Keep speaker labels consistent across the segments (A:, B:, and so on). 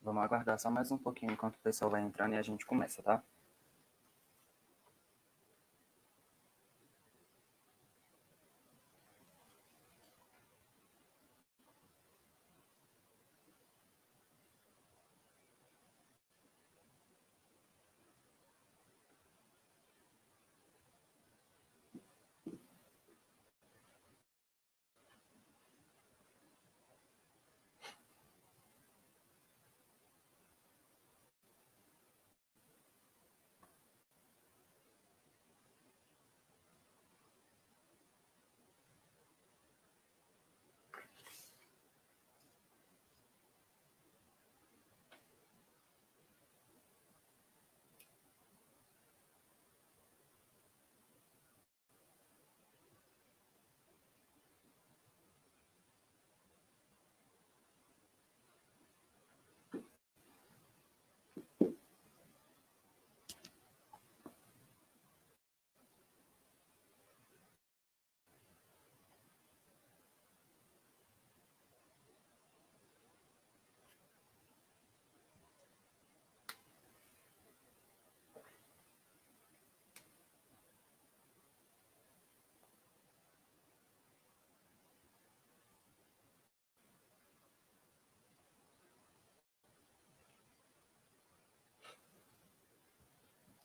A: Vamos aguardar só mais um pouquinho enquanto o pessoal vai entrando e a gente começa, tá?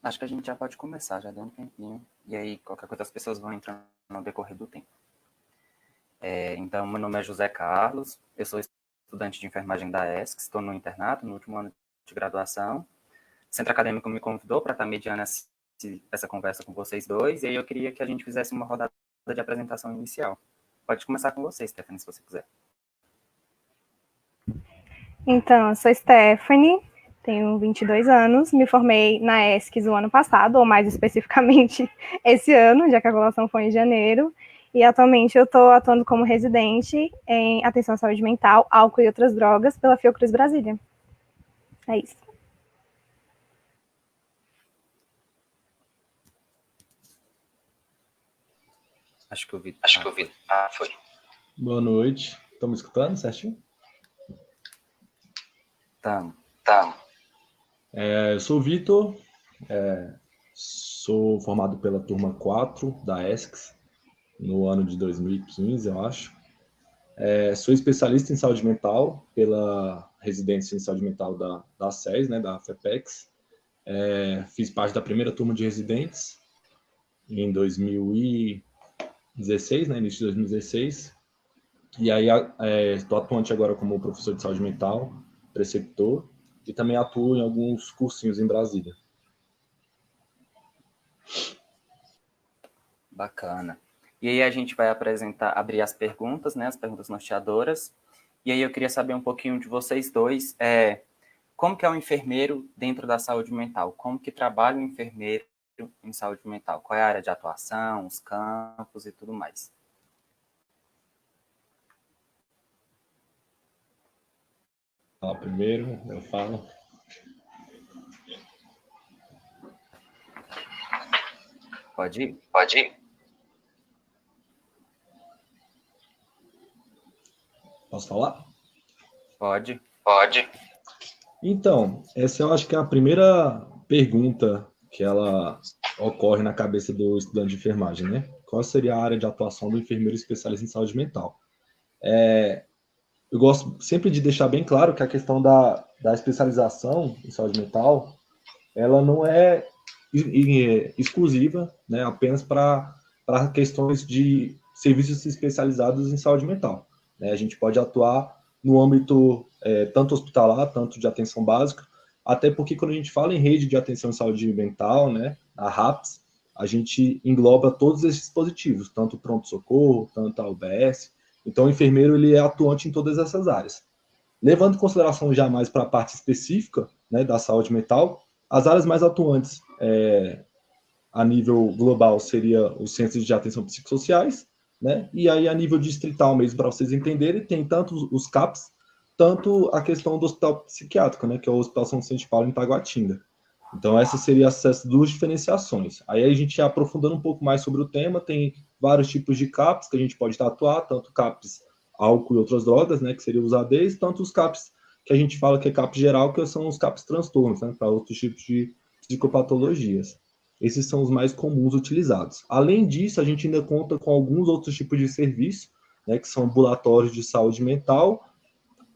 A: Acho que a gente já pode começar, já deu um tempinho. E aí, qualquer coisa, as pessoas vão entrando no decorrer do tempo. Então, meu nome é José Carlos, eu sou estudante de enfermagem da ESC, estou no internato, no último ano de graduação. O Centro Acadêmico me convidou para estar mediando essa conversa com vocês dois, e aí eu queria que a gente fizesse uma rodada de apresentação inicial. Pode começar com você, Stephanie, se você quiser.
B: Então, eu sou Stephanie, tenho 22 anos, me formei na ESCS o ano passado, ou mais especificamente esse ano, já que a graduação foi em janeiro, e atualmente eu estou atuando como residente em atenção à saúde mental, álcool e outras drogas pela Fiocruz Brasília. É isso.
A: Acho que eu vi.
C: Foi. Boa noite. Estão me escutando certinho?
A: Tá.
C: Eu sou o Vitor, sou formado pela turma 4 da ESCS, no ano de 2015, eu acho. Sou especialista em saúde mental pela residência em saúde mental da SES, né, da FEPEX. Fiz parte da primeira turma de residentes em 2016, né, início de 2016. E aí estou atuante agora como professor de saúde mental, preceptor, e também atuo em alguns cursinhos em Brasília.
A: Bacana. E aí a gente vai abrir as perguntas, né, as perguntas norteadoras. E aí eu queria saber um pouquinho de vocês dois, como que é o enfermeiro dentro da saúde mental? Como que trabalha o enfermeiro em saúde mental? Qual é a área de atuação, os campos e tudo mais?
C: Primeiro, eu falo.
A: Pode ir?
C: Posso falar?
A: Pode.
C: Então, essa eu acho que é a primeira pergunta que ela ocorre na cabeça do estudante de enfermagem, né? Qual seria a área de atuação do enfermeiro especialista em saúde mental? Eu gosto sempre de deixar bem claro que a questão da especialização em saúde mental, ela não é exclusiva, né, apenas para questões de serviços especializados em saúde mental. Né? A gente pode atuar no âmbito tanto hospitalar, tanto de atenção básica, até porque quando a gente fala em rede de atenção em saúde mental, né, a RAPS, a gente engloba todos esses dispositivos, tanto o pronto-socorro, tanto a UBS. Então, o enfermeiro ele é atuante em todas essas áreas. Levando em consideração já mais para a parte específica, né, da saúde mental, as áreas mais atuantes a nível global seria os centros de atenção psicossociais, né, e aí a nível distrital mesmo, para vocês entenderem, tem tanto os CAPs, tanto a questão do hospital psiquiátrico, né, que é o Hospital São Vicente de Paulo em Taguatinga. Então, essa seria essas duas diferenciações. Aí a gente aprofundando um pouco mais sobre o tema, tem vários tipos de CAPs que a gente pode atuar, tanto CAPs álcool e outras drogas, né, que seriam os ADs, tanto os CAPs que a gente fala que é CAPS geral, que são os CAPS transtornos, né, para outros tipos de psicopatologias. Esses são os mais comuns utilizados. Além disso, a gente ainda conta com alguns outros tipos de serviço, né, que são ambulatórios de saúde mental,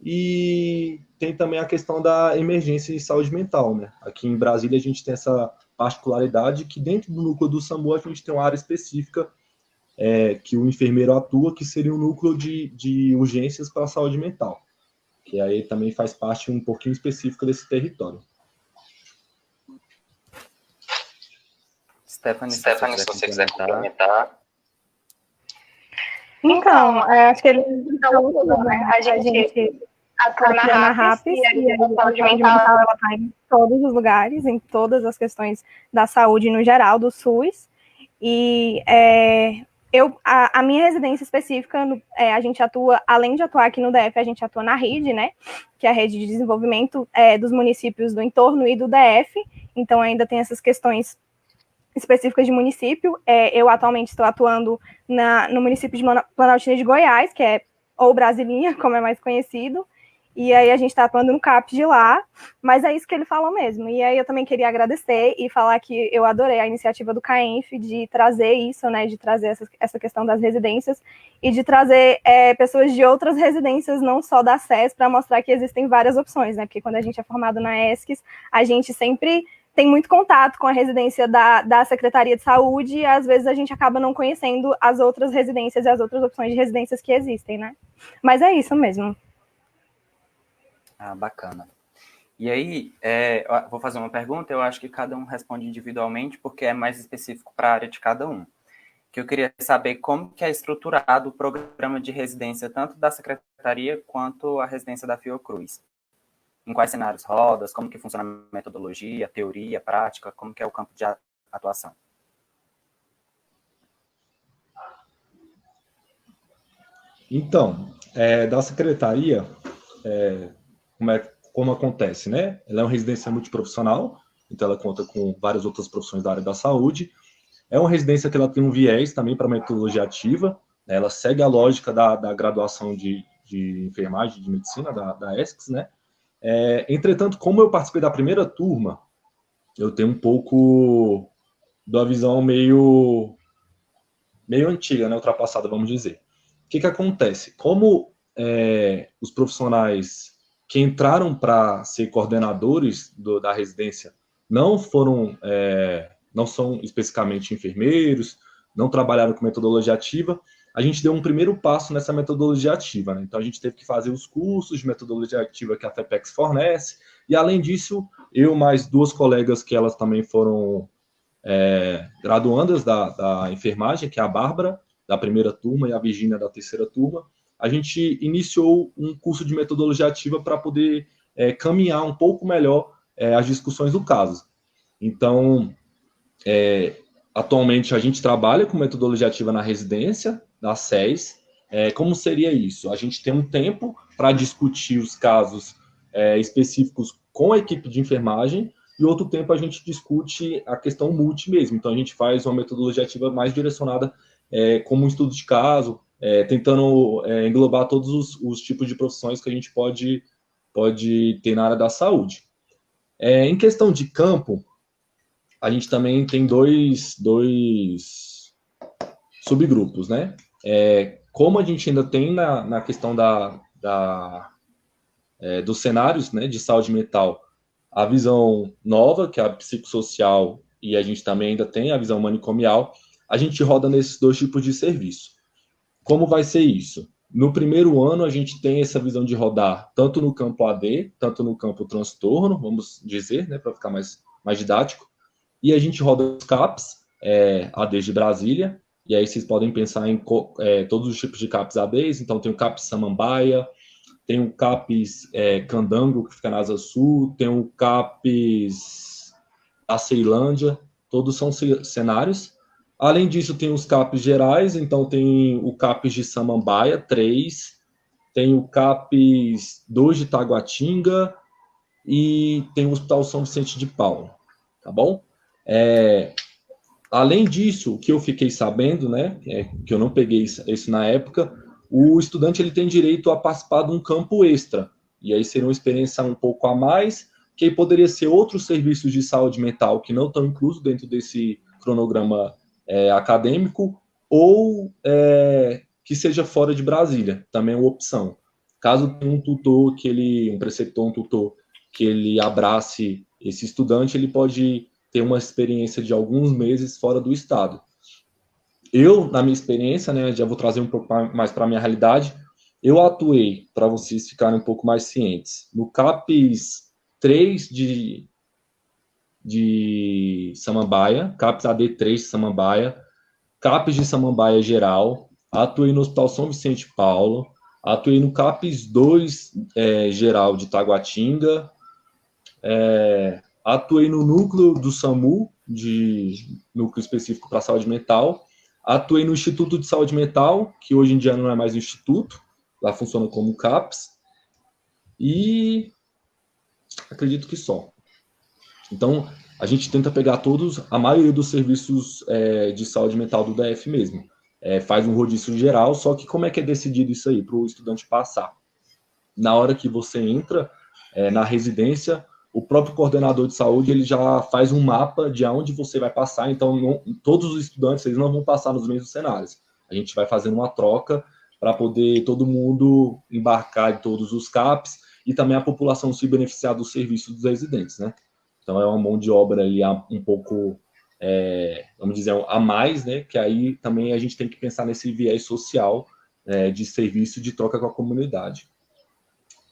C: e tem também a questão da emergência de saúde mental, né? Aqui em Brasília a gente tem essa particularidade que dentro do núcleo do SAMU a gente tem uma área específica que o enfermeiro atua, que seria um núcleo de urgências para a saúde mental, que aí também faz parte um pouquinho específica desse território.
A: Stephanie, se você quiser complementar.
B: Então, acho que ele falou tudo, né? A gente atua na RAPS e a saúde mental ela está em todos os lugares, em todas as questões da saúde no geral, do SUS. E a minha residência específica, a gente atua, além de atuar aqui no DF, a gente atua na RID, né? Que é a Rede de Desenvolvimento dos Municípios do Entorno e do DF. Então, ainda tem essas questões específicas de município. Eu atualmente estou atuando no município de Planaltina de Goiás, que é ou Brasilinha, como é mais conhecido, e aí a gente está atuando no CAPS de lá, mas é isso que ele falou mesmo. E aí eu também queria agradecer e falar que eu adorei a iniciativa do CAENF de trazer isso, né, de trazer essa questão das residências e de trazer pessoas de outras residências, não só da SES, para mostrar que existem várias opções, né, porque quando a gente é formado na ESCS, a gente sempre tem muito contato com a residência da Secretaria de Saúde e às vezes a gente acaba não conhecendo as outras residências e as outras opções de residências que existem, né? Mas é isso mesmo.
A: Ah, bacana. E aí, vou fazer uma pergunta, eu acho que cada um responde individualmente, porque é mais específico para a área de cada um. Que eu queria saber como que é estruturado o programa de residência, tanto da Secretaria quanto a residência da Fiocruz. Em quais cenários rodas, como que funciona a metodologia, a teoria, a prática, como que é o campo de atuação?
C: Então, da secretaria, como acontece, né? Ela é uma residência multiprofissional, então ela conta com várias outras profissões da área da saúde. É uma residência que ela tem um viés também para metodologia ativa, né? Ela segue a lógica da graduação de enfermagem, de medicina, da ESCS, né? Entretanto, como eu participei da primeira turma, eu tenho um pouco da visão meio antiga, né, ultrapassada, vamos dizer. O que acontece? Como os profissionais que entraram para ser coordenadores da residência não são especificamente enfermeiros, não trabalharam com metodologia ativa, a gente deu um primeiro passo nessa metodologia ativa, né? Então, a gente teve que fazer os cursos de metodologia ativa que a FEPEX fornece, e, além disso, eu mais duas colegas que elas também foram graduandas da enfermagem, que é a Bárbara, da primeira turma, e a Virgínia, da terceira turma, a gente iniciou um curso de metodologia ativa para poder caminhar um pouco melhor as discussões do caso. Então, atualmente, a gente trabalha com metodologia ativa na residência, da SES. Como seria isso? A gente tem um tempo para discutir os casos específicos com a equipe de enfermagem e outro tempo a gente discute a questão multi mesmo. Então, a gente faz uma metodologia ativa mais direcionada como um estudo de caso, tentando englobar todos os tipos de profissões que a gente pode ter na área da saúde. Em questão de campo, a gente também tem dois subgrupos, né? Como a gente ainda tem na questão dos cenários, né, de saúde mental, a visão nova, que é a psicossocial, e a gente também ainda tem a visão manicomial, a gente roda nesses dois tipos de serviço. Como vai ser isso? No primeiro ano, a gente tem essa visão de rodar tanto no campo AD, tanto no campo transtorno, vamos dizer, né, para ficar mais didático, e a gente roda os CAPs, ADs de Brasília, e aí vocês podem pensar em todos os tipos de CAPs ADs, então tem o CAPs Samambaia, tem o CAPs Candango, que fica na Asa Sul, tem o CAPs da Ceilândia, todos são cenários. Além disso, tem os CAPs gerais, então tem o CAPs de Samambaia, 3, tem o CAPs 2 de Taguatinga e tem o Hospital São Vicente de Paulo, tá bom? Além disso, o que eu fiquei sabendo, né, que eu não peguei isso na época, o estudante ele tem direito a participar de um campo extra. E aí seria uma experiência um pouco a mais, que aí poderia ser outros serviços de saúde mental que não estão inclusos dentro desse cronograma acadêmico, ou que seja fora de Brasília, também é uma opção. Caso tenha um tutor, um preceptor, um tutor, que ele abrace esse estudante, ele pode ter uma experiência de alguns meses fora do estado. Eu, na minha experiência, né, já vou trazer um pouco mais para a minha realidade, eu atuei, para vocês ficarem um pouco mais cientes, no CAPES 3 de Samambaia, CAPES AD3 de Samambaia, CAPES de Samambaia geral, atuei no Hospital São Vicente de Paulo, atuei no CAPES 2 geral de Taguatinga, atuei no núcleo do SAMU, de núcleo específico para saúde mental, atuei no Instituto de Saúde Mental, que hoje em dia não é mais um instituto, lá funciona como CAPS, e acredito que só. Então, a gente tenta pegar a maioria dos serviços de saúde mental do DF mesmo. Faz um rodízio geral, só que como é que é decidido isso aí para o estudante passar? Na hora que você entra na residência, o próprio coordenador de saúde ele já faz um mapa de aonde você vai passar, então todos os estudantes eles não vão passar nos mesmos cenários. A gente vai fazendo uma troca para poder todo mundo embarcar em todos os CAPs e também a população se beneficiar dos serviços dos residentes, né? Então é uma mão de obra ali um pouco, vamos dizer, a mais, né? Que aí também a gente tem que pensar nesse viés social de serviço de troca com a comunidade.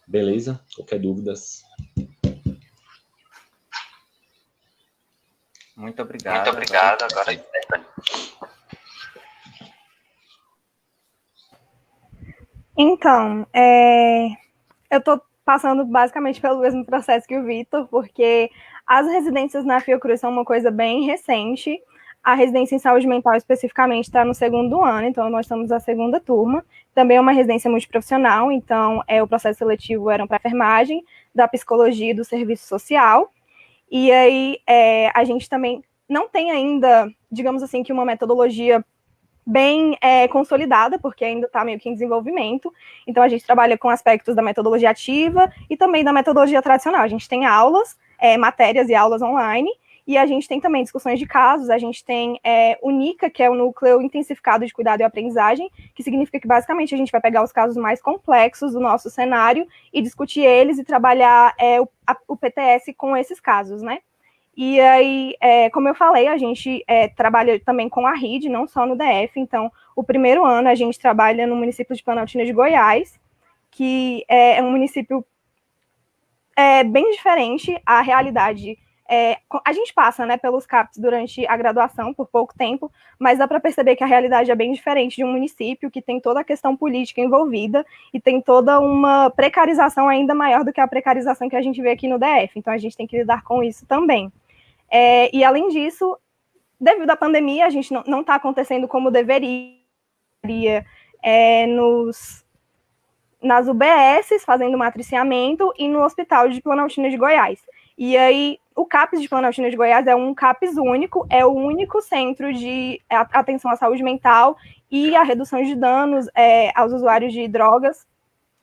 C: Beleza? Qualquer dúvidas?
A: Muito obrigado.
D: Muito obrigado. Agora,
B: Então, eu estou passando basicamente pelo mesmo processo que o Vitor, porque as residências na Fiocruz são uma coisa bem recente. A residência em saúde mental especificamente está no 2º ano, então nós estamos na 2ª turma. Também é uma residência multiprofissional, então o processo seletivo era para enfermagem, da psicologia e do serviço social. E aí a gente também não tem ainda, digamos assim, que uma metodologia bem consolidada, porque ainda está meio que em desenvolvimento. Então, a gente trabalha com aspectos da metodologia ativa e também da metodologia tradicional. A gente tem aulas, matérias e aulas online, e a gente tem também discussões de casos, a gente tem o NICA, que é o Núcleo Intensificado de Cuidado e Aprendizagem, que significa que, basicamente, a gente vai pegar os casos mais complexos do nosso cenário e discutir eles e trabalhar o PTS com esses casos, né? E aí, como eu falei, a gente trabalha também com a RID, não só no DF. Então, o primeiro ano a gente trabalha no município de Planaltina de Goiás, que é um município bem diferente. A realidade, a gente passa, né, pelos CAPs durante a graduação, por pouco tempo, mas dá para perceber que a realidade é bem diferente de um município que tem toda a questão política envolvida e tem toda uma precarização ainda maior do que a precarização que a gente vê aqui no DF. Então, a gente tem que lidar com isso também. E, além disso, devido à pandemia, a gente não está acontecendo como deveria nas UBSs, fazendo matriciamento, e no Hospital de Planaltina de Goiás. E aí, o CAPS de Planaltina de Goiás é um CAPS único, é o único centro de atenção à saúde mental e à redução de danos aos usuários de drogas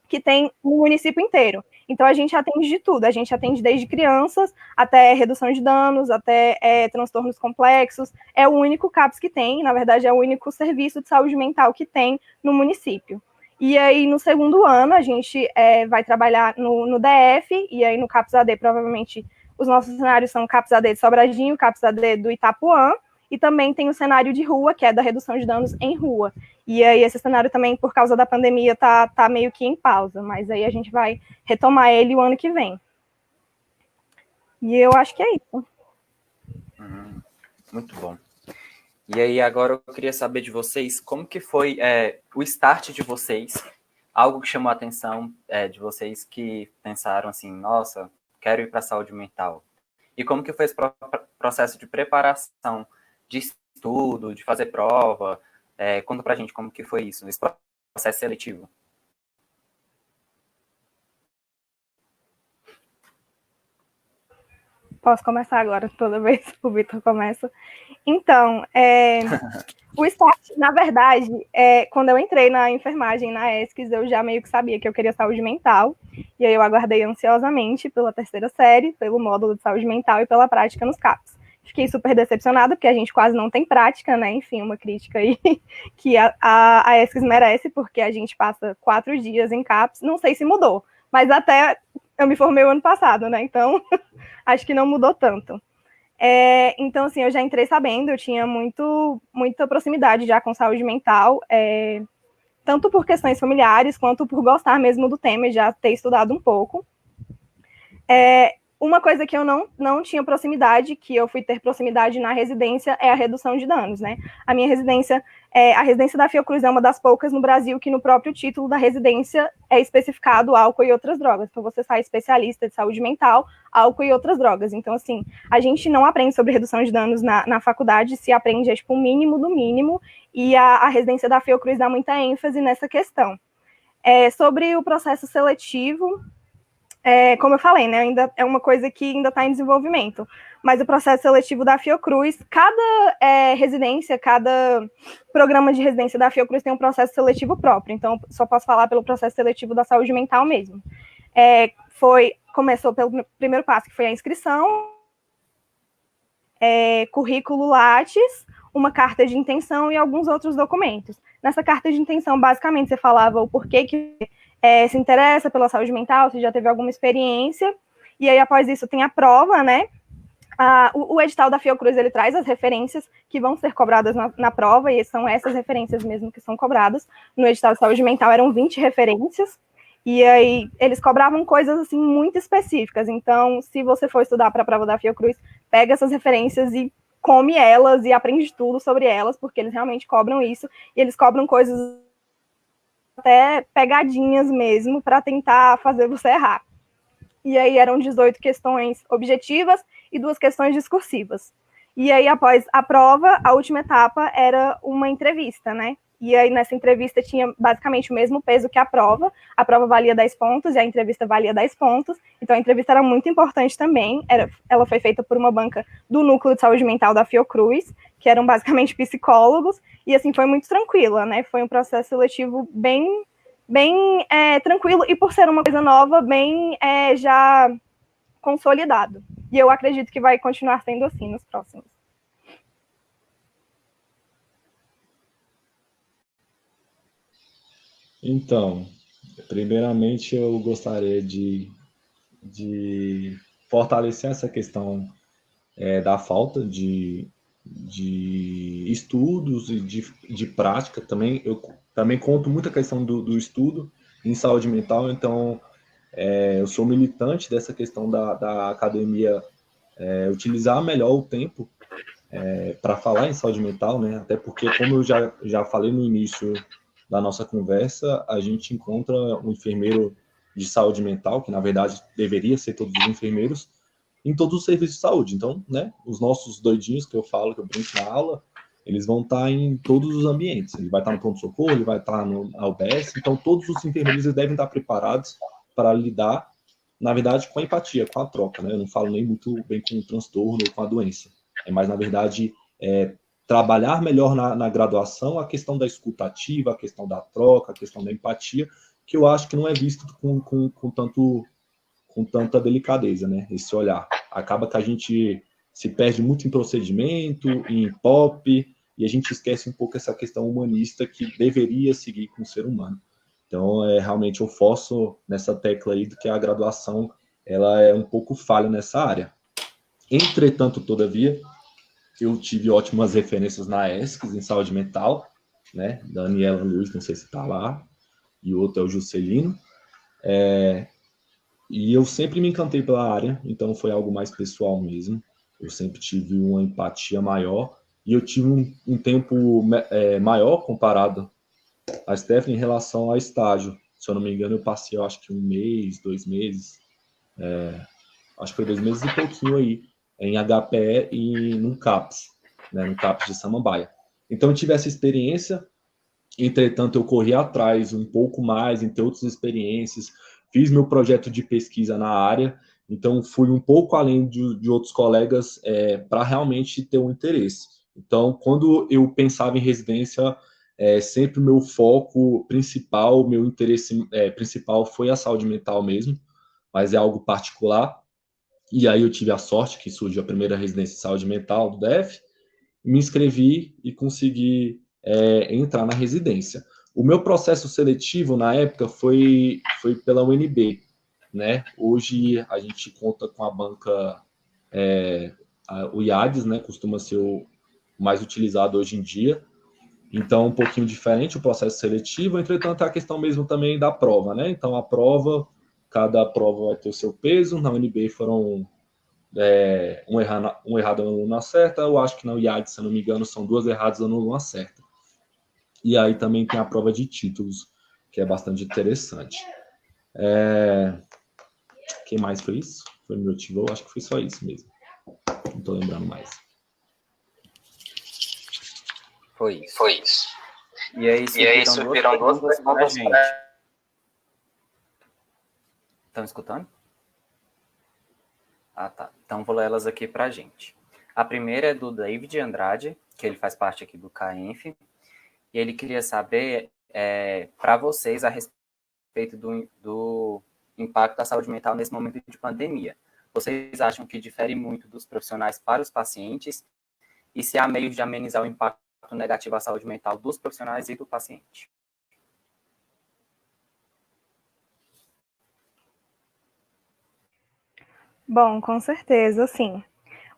B: que tem no município inteiro. Então, a gente atende de tudo. A gente atende desde crianças até redução de danos, até transtornos complexos. É o único CAPS que tem, na verdade, é o único serviço de saúde mental que tem no município. E aí, no 2º ano, a gente vai trabalhar no DF, e aí no CAPS AD, provavelmente, os nossos cenários são o CAPS AD de Sobradinho, o CAPS AD do Itapuã, e também tem o cenário de rua, que é da redução de danos em rua. E aí esse cenário também, por causa da pandemia, tá meio que em pausa, mas aí a gente vai retomar ele o ano que vem. E eu acho que é isso.
A: Muito bom. E aí agora eu queria saber de vocês, como que foi o start de vocês, algo que chamou a atenção de vocês que pensaram assim, nossa, quero ir para a saúde mental. E como que foi esse processo de preparação, de estudo, de fazer prova? Conta pra gente como que foi isso, esse processo seletivo.
B: Posso começar agora, toda vez que o Vitor começa. Então, O start, na verdade, quando eu entrei na enfermagem, na ESCS, eu já meio que sabia que eu queria saúde mental, e aí eu aguardei ansiosamente pela terceira série, pelo módulo de saúde mental e pela prática nos CAPs. Fiquei super decepcionada, porque a gente quase não tem prática, né? Enfim, uma crítica aí que a ESCS merece, porque a gente passa 4 dias em CAPs, não sei se mudou, mas até eu me formei o ano passado, né? Então, acho que não mudou tanto. Então, assim, eu já entrei sabendo, eu tinha muita proximidade já com saúde mental, tanto por questões familiares, quanto por gostar mesmo do tema e já ter estudado um pouco. Uma coisa que eu não tinha proximidade, que eu fui ter proximidade na residência, é a redução de danos, né? A minha residência, a residência da Fiocruz é uma das poucas no Brasil que no próprio título da residência é especificado álcool e outras drogas. Então, você sai especialista de saúde mental, álcool e outras drogas. Então, assim, a gente não aprende sobre redução de danos na faculdade, se aprende, tipo, o mínimo do mínimo, e a residência da Fiocruz dá muita ênfase nessa questão. Sobre o processo seletivo, como eu falei, né, ainda é uma coisa que ainda está em desenvolvimento, mas o processo seletivo da Fiocruz, cada residência, cada programa de residência da Fiocruz tem um processo seletivo próprio, então só posso falar pelo processo seletivo da saúde mental mesmo. Começou pelo primeiro passo, que foi a inscrição, currículo Lattes, uma carta de intenção e alguns outros documentos. Nessa carta de intenção, basicamente, você falava o porquê que se interessa pela saúde mental, se já teve alguma experiência, e aí após isso tem a prova, né? O edital da Fiocruz, ele traz as referências que vão ser cobradas na prova, e são essas referências mesmo que são cobradas. No edital de saúde mental eram 20 referências, e aí eles cobravam coisas assim muito específicas. Então, se você for estudar para a prova da Fiocruz, pega essas referências e come elas e aprende tudo sobre elas, porque eles realmente cobram isso, e eles cobram coisas até pegadinhas mesmo, para tentar fazer você errar. E aí eram 18 questões objetivas e 2 questões discursivas. E aí, após a prova, a última etapa era uma entrevista, né? E aí, nessa entrevista, tinha basicamente o mesmo peso que a prova valia 10 pontos e a entrevista valia 10 pontos, então a entrevista era muito importante também, ela foi feita por uma banca do Núcleo de Saúde Mental da Fiocruz, que eram basicamente psicólogos, e assim, foi muito tranquila, né? Foi um processo seletivo bem tranquilo, e por ser uma coisa nova, bem já consolidado. E eu acredito que vai continuar sendo assim nos próximos.
C: Então, primeiramente eu gostaria de fortalecer essa questão da falta de estudos e de prática também. Eu também conto muita questão do estudo em saúde mental, então eu sou militante dessa questão da academia utilizar melhor o tempo para falar em saúde mental, né? Até porque, como eu já falei no início da nossa conversa, a gente encontra um enfermeiro de saúde mental, que na verdade deveria ser todos os enfermeiros, em todos os serviços de saúde. Então, né, os nossos doidinhos que eu falo, que eu brinco na aula, eles vão estar em todos os ambientes. Ele vai estar no pronto-socorro, ele vai estar no UBS, então todos os enfermeiros devem estar preparados para lidar, na verdade, com a empatia, com a troca, né? Eu não falo nem muito bem com o transtorno ou com a doença. É mais, na verdade, trabalhar melhor na graduação a questão da escutativa, a questão da troca, a questão da empatia, que eu acho que não é visto com tanta delicadeza, né? Esse olhar. Acaba que a gente se perde muito em procedimento, em pop, e a gente esquece um pouco essa questão humanista que deveria seguir com o ser humano. Então, realmente eu forço nessa tecla aí do que a graduação ela é um pouco falha nessa área. Entretanto, todavia, eu tive ótimas referências na ESCS, em saúde mental, né? Daniela Luiz, não sei se está lá, e o outro é o Juscelino. E eu sempre me encantei pela área, então foi algo mais pessoal mesmo. Eu sempre tive uma empatia maior, e eu tive um tempo maior comparado a Stephanie em relação ao estágio. Se eu não me engano, eu passei, eu acho que 1 mês, 2 meses, acho que foi 2 meses e pouquinho aí, em HPE e no CAPS, né, no CAPS de Samambaia. Então eu tive essa experiência, entretanto eu corri atrás um pouco mais, em ter outras experiências, fiz meu projeto de pesquisa na área, então fui um pouco além de outros colegas para realmente ter um interesse. Então, quando eu pensava em residência, sempre o meu foco principal, meu interesse principal foi a saúde mental mesmo, mas é algo particular. E aí eu tive a sorte que surgiu a primeira residência de saúde mental do DF, me inscrevi e consegui entrar na residência. O meu processo seletivo na época foi pela UNB, né? Hoje a gente conta com a banca, o IADES, né? Costuma ser o mais utilizado hoje em dia. Então, um pouquinho diferente o processo seletivo, entretanto, é a questão mesmo também da prova, né? Então, a prova, cada prova vai ter o seu peso. Na UNB foram um errado, uma certa. Eu acho que na IADES, se eu não me engano, são 2 erradas, uma certa. E aí também tem a prova de títulos, que é bastante interessante. Quem mais foi isso? Foi me motivou? Acho que foi só isso mesmo. Não estou lembrando mais.
A: Foi isso.
D: Foi isso.
A: E aí surgiram duas perguntas pra gente. Estão escutando? Ah, tá. Então vou ler elas aqui pra gente. A primeira é do David Andrade, que ele faz parte aqui do CAENF, e ele queria saber, para vocês, a respeito do impacto da saúde mental nesse momento de pandemia. Vocês acham que difere muito dos profissionais para os pacientes? E se há meios de amenizar o impacto negativo à saúde mental dos profissionais e do paciente?
B: Bom, com certeza, sim.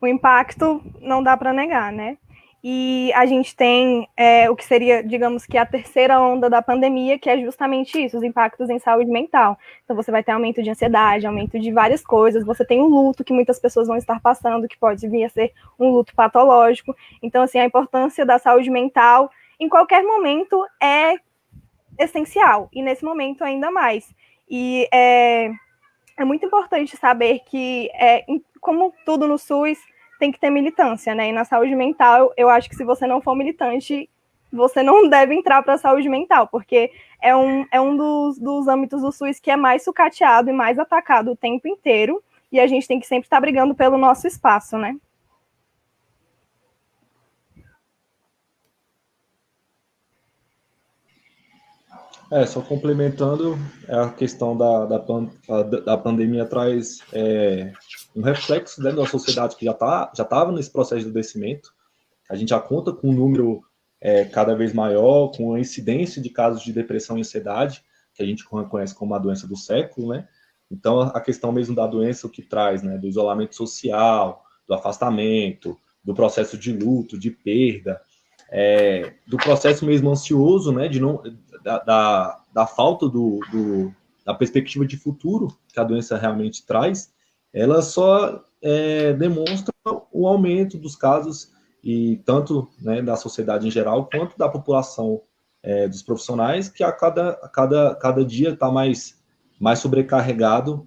B: O impacto não dá para negar, né? E a gente tem o que seria, digamos que a terceira onda da pandemia, que é justamente isso, os impactos em saúde mental. Então você vai ter aumento de ansiedade, aumento de várias coisas, você tem um luto que muitas pessoas vão estar passando, que pode vir a ser um luto patológico. Então, assim, a importância da saúde mental em qualquer momento é essencial, e nesse momento ainda mais. E é muito importante saber que, como tudo no SUS, tem que ter militância, né? E na saúde mental, eu acho que se você não for militante, você não deve entrar para a saúde mental, porque é um dos âmbitos do SUS que é mais sucateado e mais atacado o tempo inteiro, e a gente tem que sempre estar brigando pelo nosso espaço, né?
C: Só complementando, a questão da pandemia traz um reflexo dentro da sociedade que já estava nesse processo de adoecimento. A gente já conta com um número cada vez maior, com a incidência de casos de depressão e ansiedade, que a gente conhece como a doença do século, né? Então, a questão mesmo da doença, o que traz, né? Do isolamento social, do afastamento, do processo de luto, de perda, do processo mesmo ansioso, né? Da falta da perspectiva de futuro que a doença realmente traz, ela só demonstra o aumento dos casos, e tanto, né, da sociedade em geral, quanto da população dos profissionais, que a cada dia está mais sobrecarregado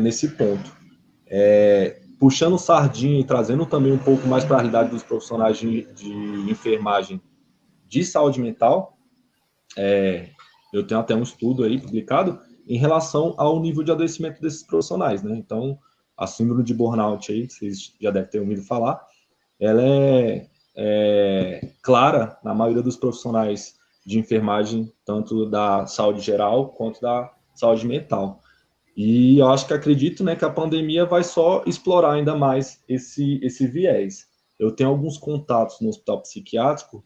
C: nesse ponto. Puxando sardinha e trazendo também um pouco mais para a realidade dos profissionais de enfermagem de saúde mental, eu tenho até um estudo aí publicado em relação ao nível de adoecimento desses profissionais, né? Então, a síndrome de burnout aí, que vocês já devem ter ouvido falar, ela é clara na maioria dos profissionais de enfermagem, tanto da saúde geral quanto da saúde mental. E eu acho que acredito, né, que a pandemia vai só explorar ainda mais esse viés. Eu tenho alguns contatos no hospital psiquiátrico,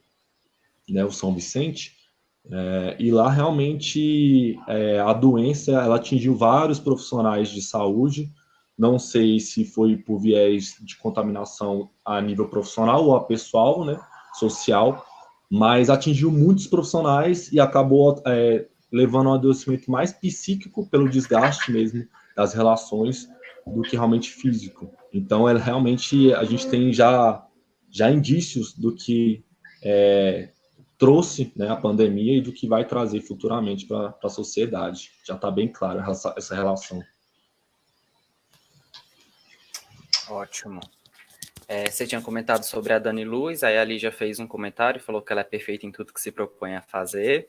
C: né, o São Vicente, e lá realmente a doença ela atingiu vários profissionais de saúde. Não sei se foi por viés de contaminação a nível profissional ou a pessoal, né, social, mas atingiu muitos profissionais e acabou levando a um adoecimento mais psíquico pelo desgaste mesmo das relações do que realmente físico. Então, realmente a gente tem já indícios do que trouxe, né, a pandemia e do que vai trazer futuramente para a sociedade. Já está bem claro essa relação.
A: Ótimo. Você tinha comentado sobre a Dani Luz, aí a Lígia fez um comentário, falou que ela é perfeita em tudo que se propõe a fazer.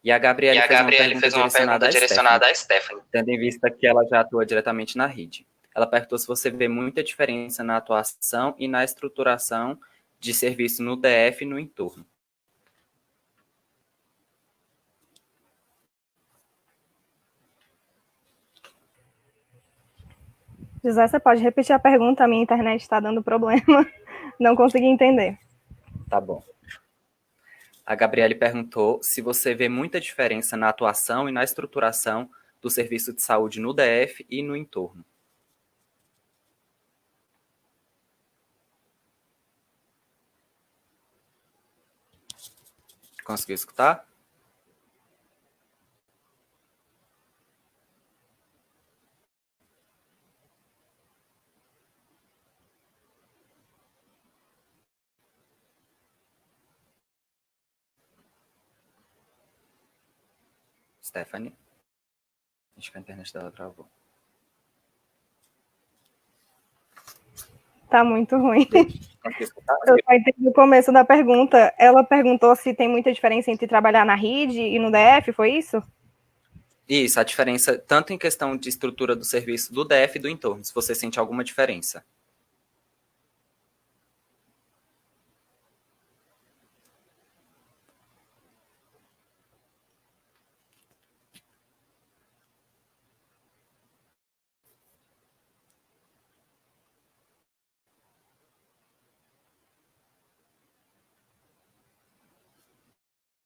A: E a Gabriele fez uma pergunta direcionada à Stephanie, tendo em vista que ela já atua diretamente na rede. Ela perguntou se você vê muita diferença na atuação e na estruturação de serviço no DF e no entorno.
B: José, você pode repetir a pergunta? A minha internet está dando problema. Não consegui entender.
A: Tá bom. A Gabriele perguntou se você vê muita diferença na atuação e na estruturação do serviço de saúde no DF e no entorno. Conseguiu escutar? Stephanie? Acho que a internet dela travou.
B: Tá muito ruim.
A: Conseguiu escutar?
B: Eu só entendi o começo da pergunta. Ela perguntou se tem muita diferença entre trabalhar na RID e no DF, foi isso?
A: Isso, a diferença tanto em questão de estrutura do serviço do DF e do entorno, se você sente alguma diferença.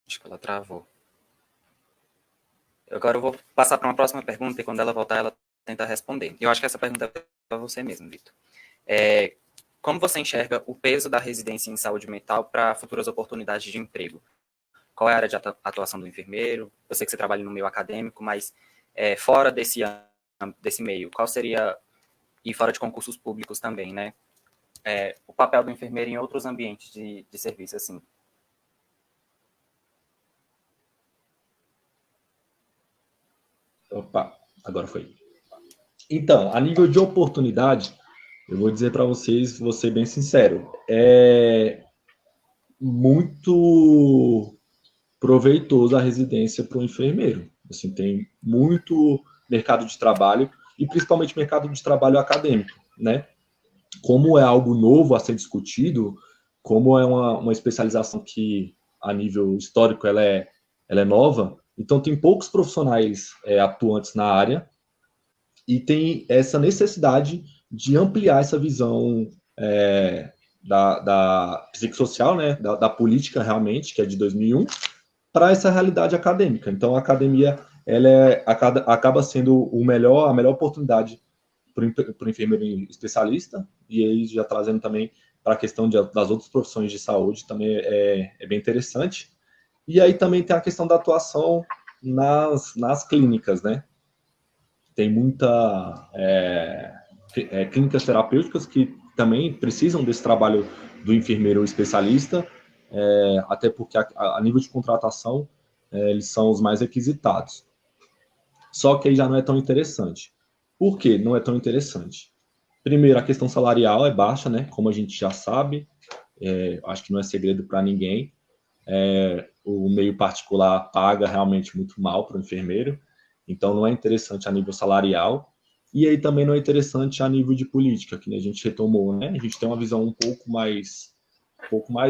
A: Acho que ela travou. Agora eu vou passar para uma próxima pergunta e quando ela voltar, ela tenta responder. Eu acho que essa pergunta é para você mesmo, Vitor. Como você enxerga o peso da residência em saúde mental para futuras oportunidades de emprego? Qual é a área de atuação do enfermeiro? Eu sei que você trabalha no meio acadêmico, mas fora desse meio, qual seria, e fora de concursos públicos também, né? O papel do enfermeiro em outros ambientes de serviço, assim.
C: Opa, agora foi. Então, a nível de oportunidade, eu vou dizer para vocês, vou ser bem sincero, é muito proveitoso a residência para o enfermeiro. Assim, tem muito mercado de trabalho e principalmente mercado de trabalho acadêmico, né? Como é algo novo a ser discutido, como é uma especialização que a nível histórico ela é nova, então tem poucos profissionais atuantes na área e tem essa necessidade de ampliar essa visão da psicossocial, né, da política realmente, que é de 2001, para essa realidade acadêmica. Então, a academia acaba sendo a melhor oportunidade para o enfermeiro especialista, e aí já trazendo também para a questão das outras profissões de saúde, também é bem interessante. E aí também tem a questão da atuação nas clínicas, né? Tem muita clínicas terapêuticas que também precisam desse trabalho do enfermeiro especialista, até porque a nível de contratação eles são os mais requisitados. Só que aí já não é tão interessante. Por que não é tão interessante? Primeiro, a questão salarial é baixa, né? Como a gente já sabe, acho que não é segredo para ninguém. O meio particular paga realmente muito mal para o enfermeiro, então não é interessante a nível salarial. E aí também não é interessante a nível de política, que a gente retomou, né? A gente tem uma visão um pouco mais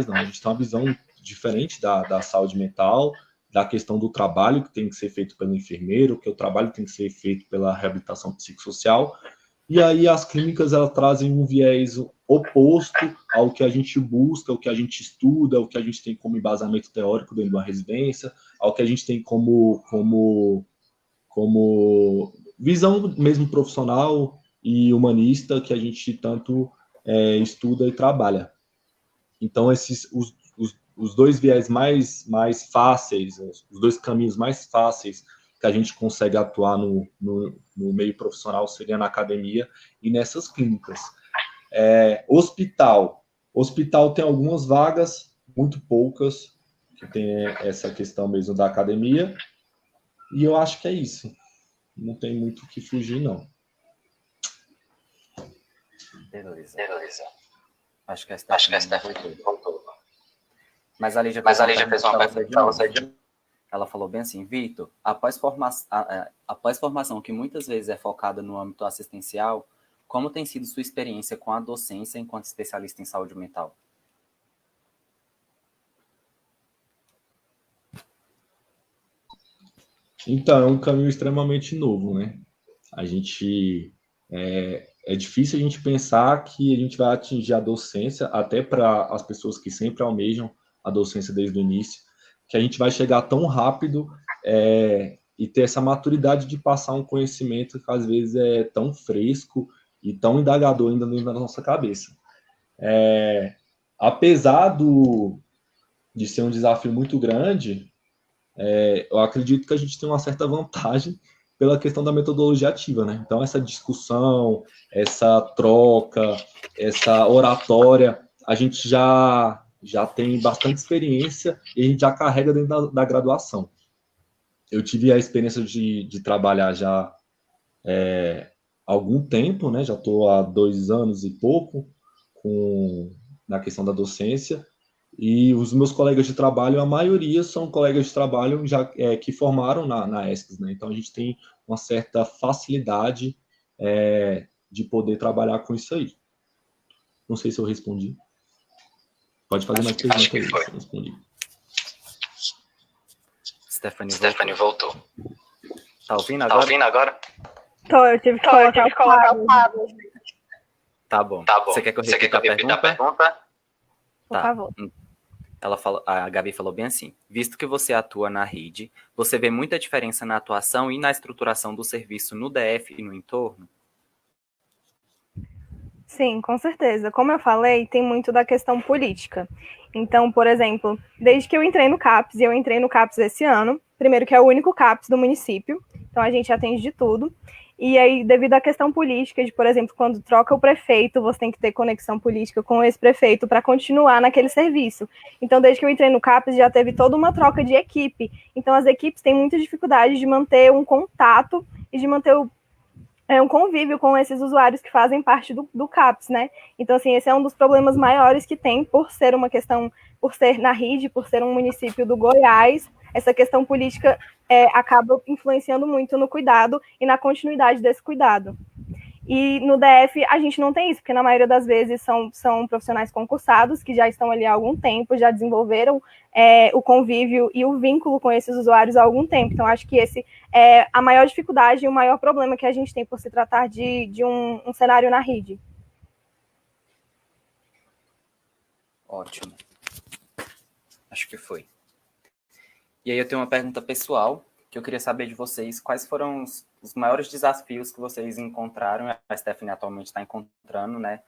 C: não, a gente tem uma visão diferente da saúde mental, da questão do trabalho que tem que ser feito pelo enfermeiro, que o trabalho tem que ser feito pela reabilitação psicossocial. E aí as clínicas elas trazem um viés oposto ao que a gente busca, ao que a gente estuda, ao que a gente tem como embasamento teórico dentro de uma residência, ao que a gente tem como visão mesmo profissional e humanista que a gente tanto estuda e trabalha. Então, os dois viés mais fáceis, os dois caminhos mais fáceis que a gente consegue atuar no meio profissional seria na academia e nessas clínicas. Hospital tem algumas vagas, muito poucas, que tem essa questão mesmo da academia, e eu acho que é isso. Não tem muito o que fugir, não.
A: Beleza. Acho que a Stephanie voltou. Mas a Lígia fez uma pergunta para você de novo. Ela falou bem assim, Vitor, após formação que muitas vezes é focada no âmbito assistencial, como tem sido sua experiência com a docência enquanto especialista em saúde mental?
C: Então, é um caminho extremamente novo, né? A gente é difícil a gente pensar que a gente vai atingir a docência, até para as pessoas que sempre almejam a docência desde o início, que a gente vai chegar tão rápido e ter essa maturidade de passar um conhecimento que às vezes é tão fresco e tão indagador ainda dentro da nossa cabeça. Apesar de ser um desafio muito grande, eu acredito que a gente tem uma certa vantagem pela questão da metodologia ativa, né? Então, essa discussão, essa troca, essa oratória, a gente já tem bastante experiência e a gente já carrega dentro da graduação. Eu tive a experiência de trabalhar já há algum tempo, né? Já estou há 2 anos e pouco na questão da docência, e os meus colegas de trabalho, a maioria são colegas de trabalho já que formaram na ESCS, né? Então a gente tem uma certa facilidade de poder trabalhar com isso aí. Não sei se eu respondi. Pode fazer mais perguntas aí, se eu respondi.
A: Stephanie voltou. Tá ouvindo agora?
B: Tô, eu tive que colocar o Pablo.
A: Tá bom. Você quer que eu repita a pergunta?
B: Por favor.
A: A Gabi falou bem assim: visto que você atua na rede, você vê muita diferença na atuação e na estruturação do serviço no DF e no entorno?
B: Sim, com certeza. Como eu falei, tem muito da questão política. Então, por exemplo, desde que eu entrei no CAPES, e eu entrei no CAPES esse ano, primeiro que é o único CAPES do município, então a gente atende de tudo. E aí, devido à questão política, de, por exemplo, quando troca o prefeito, você tem que ter conexão política com esse prefeito para continuar naquele serviço. Então, desde que eu entrei no CAPES, já teve toda uma troca de equipe. Então, as equipes têm muita dificuldade de manter um contato e de manter um convívio com esses usuários que fazem parte do CAPES, né? Então, assim, esse é um dos problemas maiores que tem por ser uma questão, por ser na rede, por ser um município do Goiás, essa questão política acaba influenciando muito no cuidado e na continuidade desse cuidado. E no DF a gente não tem isso, porque na maioria das vezes são profissionais concursados que já estão ali há algum tempo, já desenvolveram o convívio e o vínculo com esses usuários há algum tempo. Então, acho que esse é a maior dificuldade e o maior problema que a gente tem por se tratar de um cenário na rede.
A: Ótimo. Acho que foi. E aí eu tenho uma pergunta pessoal, que eu queria saber de vocês, quais foram os maiores desafios que vocês encontraram, a Stephanie atualmente está encontrando, né,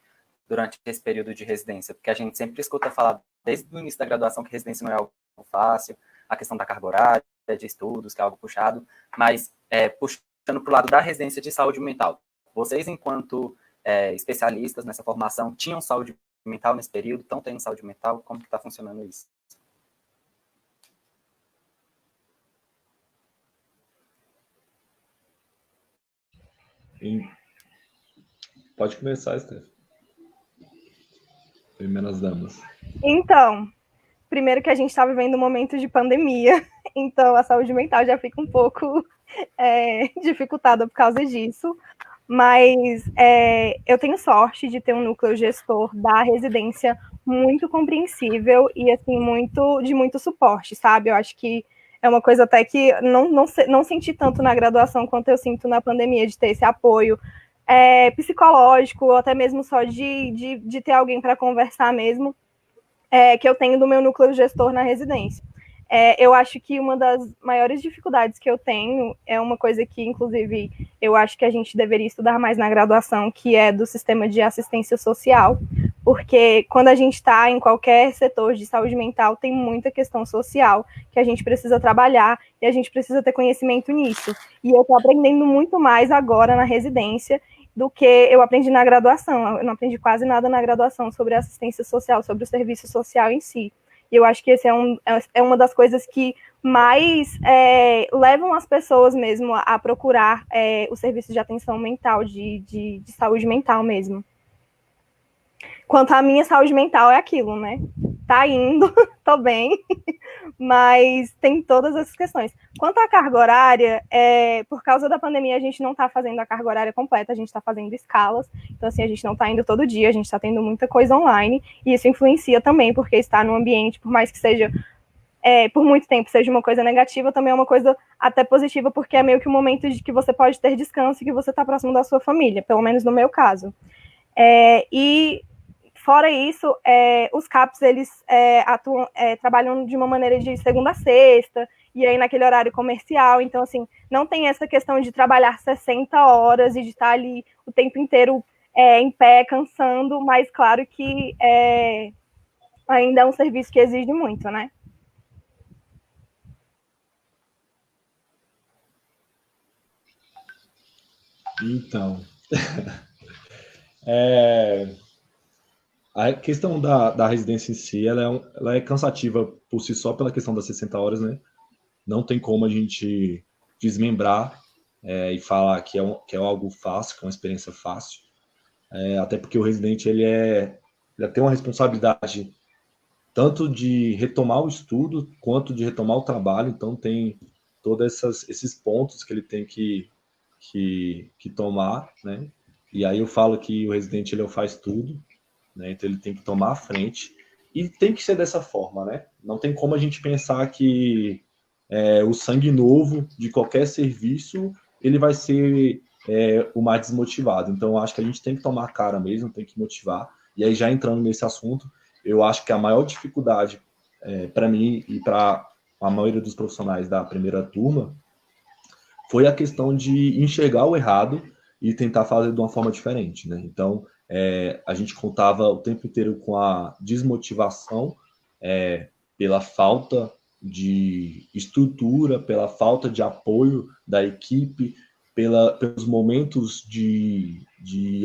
A: durante esse período de residência, porque a gente sempre escuta falar, desde o início da graduação, que residência não é algo fácil, a questão da carga horária, de estudos, que é algo puxado, mas puxando para o lado da residência de saúde mental, vocês, enquanto especialistas nessa formação, tinham saúde mental nesse período, estão tendo saúde mental, como que está funcionando isso?
C: Pode começar, Steph. Primeiras damas.
B: Então, primeiro que a gente está vivendo um momento de pandemia, então a saúde mental já fica um pouco dificultada por causa disso, mas eu tenho sorte de ter um núcleo gestor da residência muito compreensível e assim de muito suporte, sabe? Eu acho que é uma coisa até que não senti tanto na graduação quanto eu sinto na pandemia, de ter esse apoio psicológico, ou até mesmo só de ter alguém para conversar mesmo, que eu tenho do meu núcleo gestor na residência. Eu acho que uma das maiores dificuldades que eu tenho é uma coisa que, inclusive, eu acho que a gente deveria estudar mais na graduação, que é do sistema de assistência social, porque quando a gente está em qualquer setor de saúde mental, tem muita questão social que a gente precisa trabalhar e a gente precisa ter conhecimento nisso. E eu estou aprendendo muito mais agora na residência do que eu aprendi na graduação. Eu não aprendi quase nada na graduação sobre assistência social, sobre o serviço social em si. E eu acho que esse é uma das coisas que mais levam as pessoas mesmo a procurar o serviço de atenção mental, de saúde mental mesmo. Quanto à minha saúde mental, é aquilo, né? Tá indo, tô bem, mas tem todas essas questões. Quanto à carga horária, por causa da pandemia, a gente não está fazendo a carga horária completa, a gente está fazendo escalas, então assim, a gente não está indo todo dia, a gente está tendo muita coisa online, e isso influencia também, porque está no ambiente, por mais que seja por muito tempo seja uma coisa negativa, também é uma coisa até positiva, porque é meio que um momento de que você pode ter descanso e que você está próximo da sua família, pelo menos no meu caso. E fora isso, os CAPs, eles trabalham de uma maneira de segunda a sexta, e aí naquele horário comercial, então, assim, não tem essa questão de trabalhar 60 horas e de estar ali o tempo inteiro em pé, cansando, mas claro que ainda é um serviço que exige muito, né?
C: Então, a questão da residência em si, ela é cansativa por si só pela questão das 60 horas, né? Não tem como a gente desmembrar e falar que é algo fácil, que é uma experiência fácil. Até porque o residente, ele tem uma responsabilidade tanto de retomar o estudo, quanto de retomar o trabalho. Então, tem todos esses pontos que ele tem que tomar, né? E aí eu falo que o residente, ele faz tudo, né? Então ele tem que tomar a frente e tem que ser dessa forma, né? Não tem como a gente pensar que o sangue novo de qualquer serviço ele vai ser o mais desmotivado. Então eu acho que a gente tem que tomar a cara mesmo, tem que motivar. E aí já entrando nesse assunto, eu acho que a maior dificuldade para mim e para a maioria dos profissionais da primeira turma foi a questão de enxergar o errado e tentar fazer de uma forma diferente, né? Então, a gente contava o tempo inteiro com a desmotivação pela falta de estrutura, pela falta de apoio da equipe, pelos momentos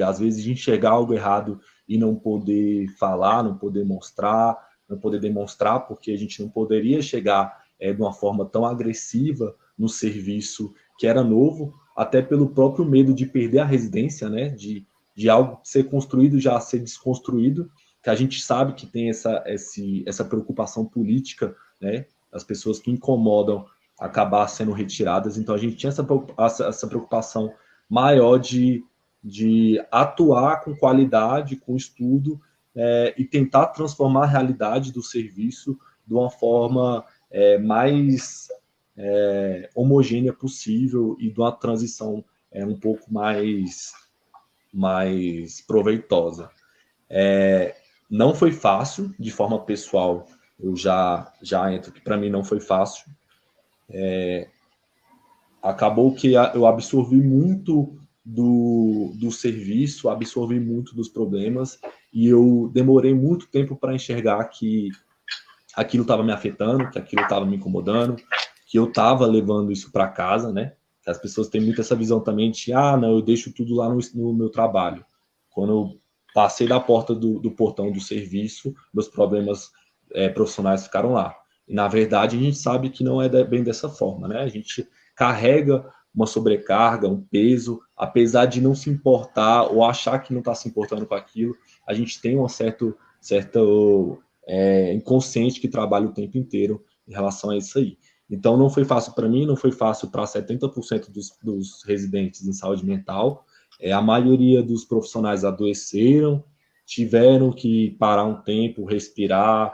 C: às vezes, de enxergar algo errado e não poder falar, não poder mostrar, não poder demonstrar, porque a gente não poderia chegar de uma forma tão agressiva no serviço que era novo, até pelo próprio medo de perder a residência, né? De algo ser construído já ser desconstruído, que a gente sabe que tem essa preocupação política, né? As pessoas que incomodam acabar sendo retiradas. Então a gente tinha essa preocupação maior de atuar com qualidade, com estudo, e tentar transformar a realidade do serviço de uma forma mais homogênea possível e de uma transição um pouco mais proveitosa. Não foi fácil, de forma pessoal, eu já entro que para mim não foi fácil. Acabou que eu absorvi muito do serviço, absorvi muito dos problemas e eu demorei muito tempo para enxergar que aquilo estava me afetando, que aquilo estava me incomodando, que eu estava levando isso para casa, né? Que as pessoas têm muito essa visão também de, não, eu deixo tudo lá no meu trabalho. Quando eu passei da porta do portão do serviço, meus problemas profissionais ficaram lá. E, na verdade, a gente sabe que não é bem dessa forma, né? A gente carrega uma sobrecarga, um peso, apesar de não se importar ou achar que não está se importando com aquilo, a gente tem uma certa inconsciente que trabalha o tempo inteiro em relação a isso aí. Então, não foi fácil para mim, não foi fácil para 70% dos residentes em saúde mental. A maioria dos profissionais adoeceram, tiveram que parar um tempo, respirar,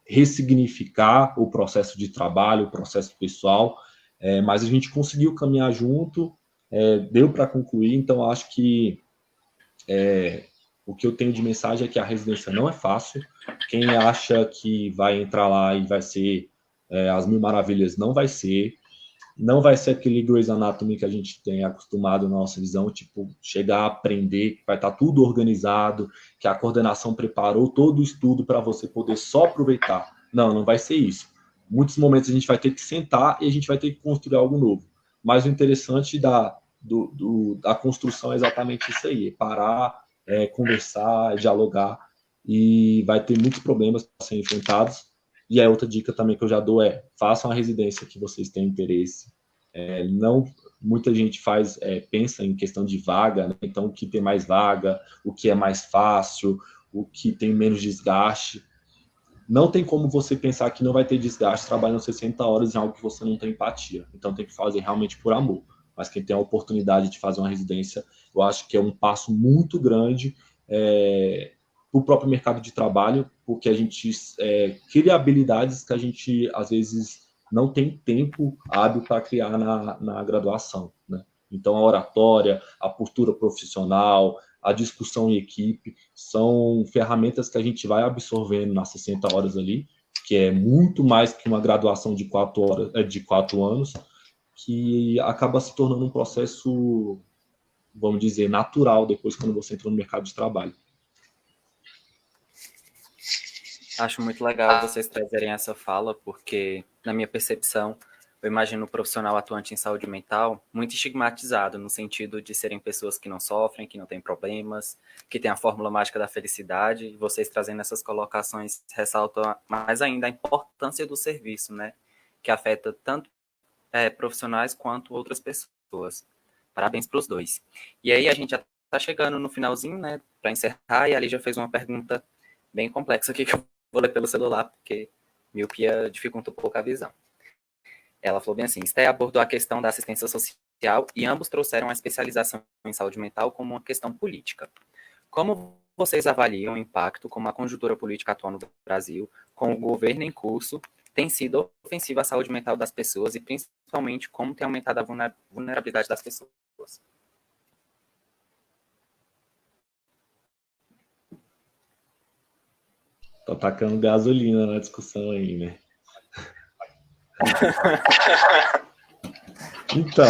C: ressignificar o processo de trabalho, o processo pessoal, mas a gente conseguiu caminhar junto, deu para concluir. Então, acho que o que eu tenho de mensagem é que a residência não é fácil. Quem acha que vai entrar lá e vai ser as mil maravilhas, não vai ser. Não vai ser aquele Grey's Anatomy que a gente tem acostumado na nossa visão, tipo, chegar a aprender, que vai estar tudo organizado, que a coordenação preparou todo o estudo para você poder só aproveitar. Não, não vai ser isso. Muitos momentos a gente vai ter que sentar e a gente vai ter que construir algo novo. Mas o interessante da construção é exatamente isso aí, parar, conversar, dialogar, e vai ter muitos problemas para serem enfrentados. E a outra dica também que eu já dou façam a residência que vocês têm interesse. Não, muita gente pensa em questão de vaga, né? Então o que tem mais vaga, o que é mais fácil, o que tem menos desgaste. Não tem como você pensar que não vai ter desgaste trabalhando 60 horas em algo que você não tem empatia. Então tem que fazer realmente por amor. Mas quem tem a oportunidade de fazer uma residência, eu acho que é um passo muito grande para o próprio mercado de trabalho, porque a gente cria habilidades que a gente, às vezes, não tem tempo hábil para criar na graduação, né? Então, a oratória, a postura profissional, a discussão em equipe, são ferramentas que a gente vai absorvendo nas 60 horas ali, que é muito mais que uma graduação de 4 anos, que acaba se tornando um processo, vamos dizer, natural depois quando você entra no mercado de trabalho.
A: Acho muito legal vocês trazerem essa fala, porque, na minha percepção, eu imagino o profissional atuante em saúde mental muito estigmatizado, no sentido de serem pessoas que não sofrem, que não têm problemas, que têm a fórmula mágica da felicidade, e vocês trazendo essas colocações ressaltam mais ainda a importância do serviço, né? Que afeta tanto profissionais quanto outras pessoas. Parabéns para os dois. E aí a gente já está chegando no finalzinho, né? Para encerrar, e a Lígia fez uma pergunta bem complexa aqui que eu vou ler pelo celular, porque miopia dificulta um pouco a visão. Ela falou bem assim: Esté abordou a questão da assistência social e ambos trouxeram a especialização em saúde mental como uma questão política. Como vocês avaliam o impacto como a conjuntura política atual no Brasil, com o governo em curso, tem sido ofensiva à saúde mental das pessoas e principalmente como tem aumentado a vulnerabilidade das pessoas?
C: Tô tacando gasolina na discussão aí, né? Então,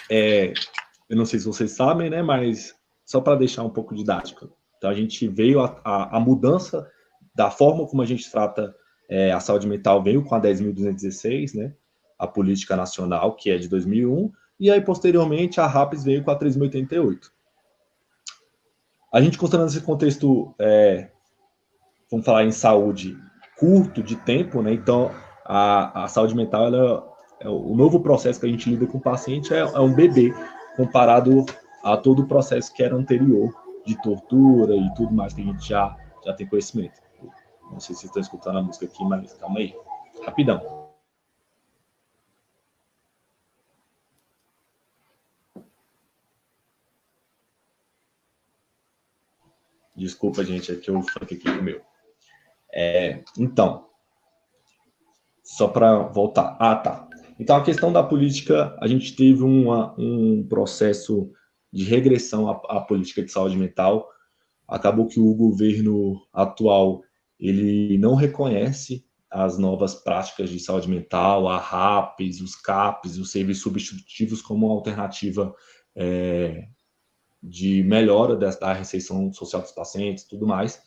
C: eu não sei se vocês sabem, né? Mas só para deixar um pouco didático. Então, a gente veio a mudança da forma como a gente trata a saúde mental veio com a 10.216, né? A Política Nacional, que é de 2001, e aí, posteriormente, a RAPS veio com a 3.088. A gente, considerando esse contexto, vamos falar em saúde curto de tempo, né? Então, a saúde mental, o novo processo que a gente lida com o paciente é um bebê comparado a todo o processo que era anterior de tortura e tudo mais que a gente já tem conhecimento. Não sei se vocês estão escutando a música aqui, mas calma aí. Rapidão. Desculpa, gente, é que o funk aqui comeu. Então, só para voltar. Ah, tá. Então, a questão da política, a gente teve um processo de regressão à política de saúde mental. Acabou que o governo atual ele não reconhece as novas práticas de saúde mental, a RAPs, os CAPs, os serviços substitutivos como uma alternativa de melhora da recepção social dos pacientes e tudo mais.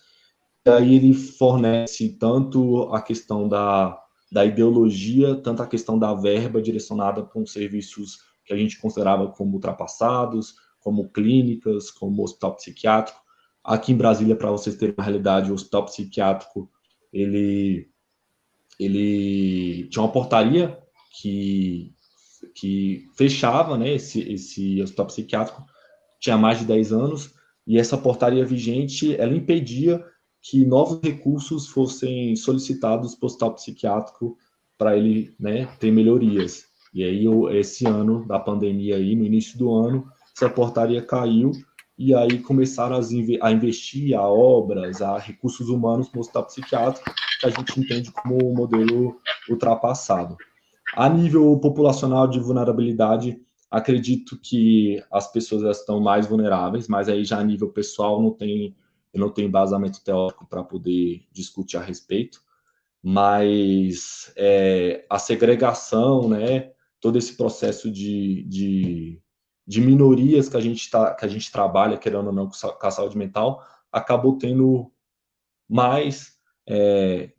C: E aí ele fornece tanto a questão da ideologia, tanto a questão da verba direcionada para os serviços que a gente considerava como ultrapassados, como clínicas, como hospital psiquiátrico. Aqui em Brasília, para vocês terem uma realidade, o hospital psiquiátrico, ele tinha uma portaria que fechava, né, esse hospital psiquiátrico, tinha mais de 10 anos, e essa portaria vigente, ela impedia que novos recursos fossem solicitados para o hospital psiquiátrico para ele, né, ter melhorias. E aí, esse ano da pandemia, aí, no início do ano, essa portaria caiu e aí começaram a investir a obras, a recursos humanos no hospital psiquiátrico, que a gente entende como um modelo ultrapassado. A nível populacional de vulnerabilidade, acredito que as pessoas estão mais vulneráveis, mas aí já a nível pessoal eu não tenho embasamento teórico para poder discutir a respeito, mas a segregação, né, todo esse processo de minorias que a gente trabalha, querendo ou não, com a saúde mental, acabou tendo mais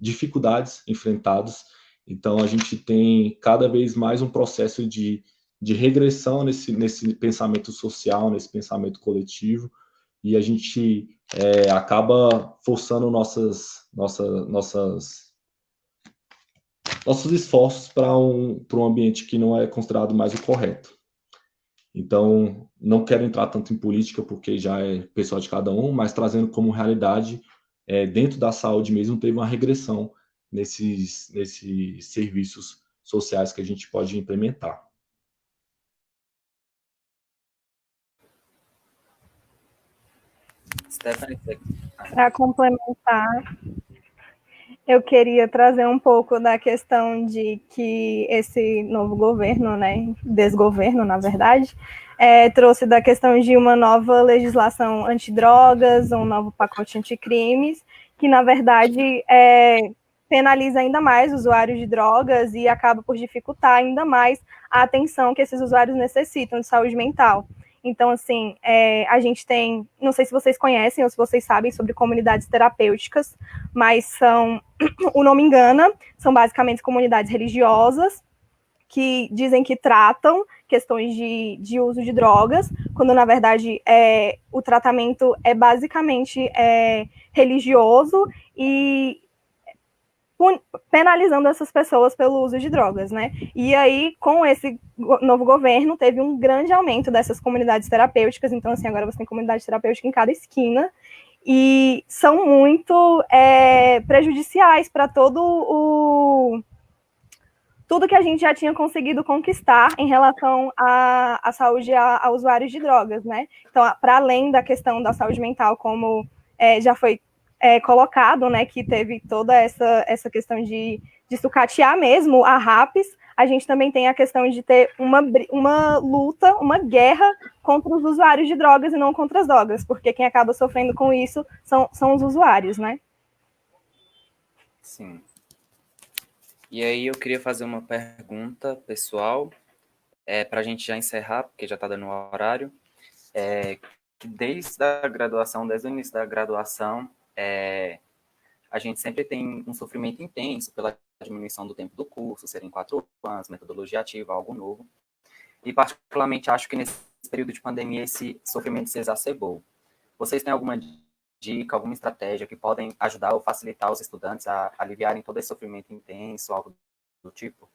C: dificuldades enfrentadas. Então, a gente tem cada vez mais um processo de regressão nesse pensamento social, nesse pensamento coletivo, e a gente acaba forçando nossos esforços para um ambiente que não é considerado mais o correto. Então, não quero entrar tanto em política, porque já é pessoal de cada um, mas trazendo como realidade, dentro da saúde mesmo, teve uma regressão nesses serviços sociais que a gente pode implementar.
A: Stephanie,
B: Para complementar, eu queria trazer um pouco da questão de que esse novo governo, né, desgoverno, na verdade, trouxe da questão de uma nova legislação antidrogas, um novo pacote anticrimes, que, na verdade, penaliza ainda mais usuários de drogas e acaba por dificultar ainda mais a atenção que esses usuários necessitam de saúde mental. Então, assim, a gente tem, não sei se vocês conhecem ou se vocês sabem sobre comunidades terapêuticas, mas são, o nome engana, são basicamente comunidades religiosas que dizem que tratam questões de uso de drogas, quando, na verdade, o tratamento é basicamente religioso e penalizando essas pessoas pelo uso de drogas, né? E aí, com esse novo governo, teve um grande aumento dessas comunidades terapêuticas. Então, assim, agora você tem comunidade terapêutica em cada esquina e são muito prejudiciais para tudo que a gente já tinha conseguido conquistar em relação à saúde a usuários de drogas, né? Então, para além da questão da saúde mental, como já foi colocado, né, que teve toda essa questão de sucatear mesmo a RAPS, a gente também tem a questão de ter uma luta, uma guerra contra os usuários de drogas e não contra as drogas, porque quem acaba sofrendo com isso são os usuários, né?
A: Sim. E aí eu queria fazer uma pergunta pessoal, para a gente já encerrar, porque já está dando o horário, que desde a graduação, desde o início da graduação, a gente sempre tem um sofrimento intenso pela diminuição do tempo do curso, serem 4 anos, metodologia ativa, algo novo. E particularmente acho que nesse período de pandemia esse sofrimento se exacerbou. Vocês têm alguma dica, alguma estratégia que podem ajudar ou facilitar os estudantes a aliviarem todo esse sofrimento intenso, algo do tipo?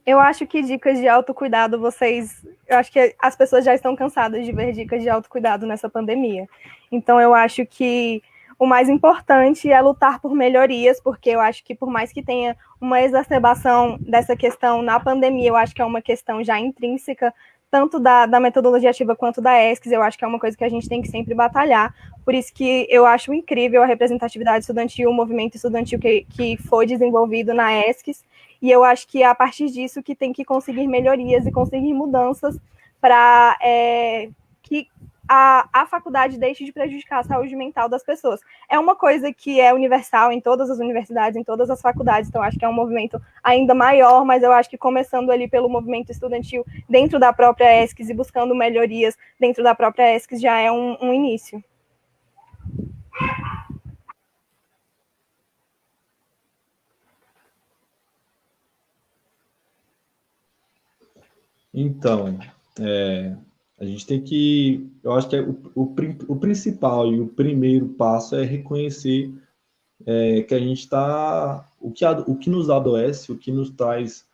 B: Eu acho que dicas de autocuidado, eu acho que as pessoas já estão cansadas de ver dicas de autocuidado nessa pandemia. Então, eu acho que o mais importante é lutar por melhorias, porque eu acho que por mais que tenha uma exacerbação dessa questão na pandemia, eu acho que é uma questão já intrínseca, tanto da metodologia ativa quanto da ESCS, eu acho que é uma coisa que a gente tem que sempre batalhar. Por isso que eu acho incrível a representatividade estudantil, o movimento estudantil que foi desenvolvido na ESCS, e eu acho que é a partir disso que tem que conseguir melhorias e conseguir mudanças para que a faculdade deixe de prejudicar a saúde mental das pessoas. É uma coisa que é universal em todas as universidades, em todas as faculdades, então acho que é um movimento ainda maior, mas eu acho que começando ali pelo movimento estudantil dentro da própria ESCS e buscando melhorias dentro da própria ESCS já é um início.
C: Então, a gente tem que, eu acho que o principal e o primeiro passo é reconhecer que a gente está, o que nos adoece, o que nos traz